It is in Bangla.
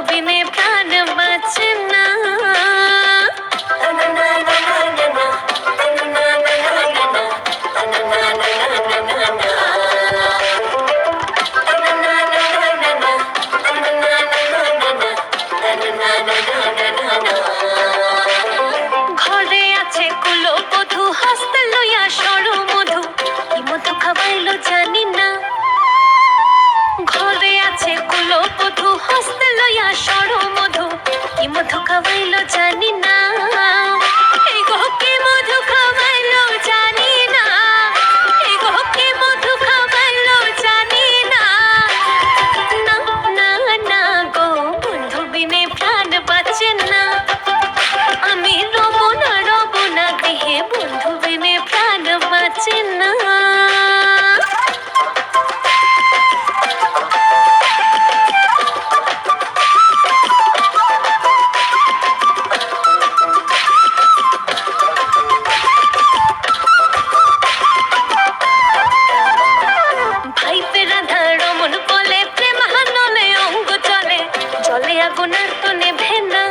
বিনে প্রাণ বাঁচে না। ঘরে আছে কুলো বধূ, হস্তে লইয়া সরু মধু, কি মধু খাওয়াইলো জানি না। ঘরে আছে কুলো বধূ, হস্তে লইয়া সরু মধু, কি মধু খাওয়াইলো জানি না। এই গো কি মধু খাওয়াইলো জানি না, এই গো কি মধু খাওয়াইলো জানি না। না না না গো, বন্ধু বিনে প্রাণ বাঁচে না। আমি রব না দেহে, বন্ধু বিনে প্রাণ বাঁচে না। ভাইপে রাধা রমন বলে, প্রেম হাননে অঙ্গ চলে, জলে আগুন আর তো নেভে না।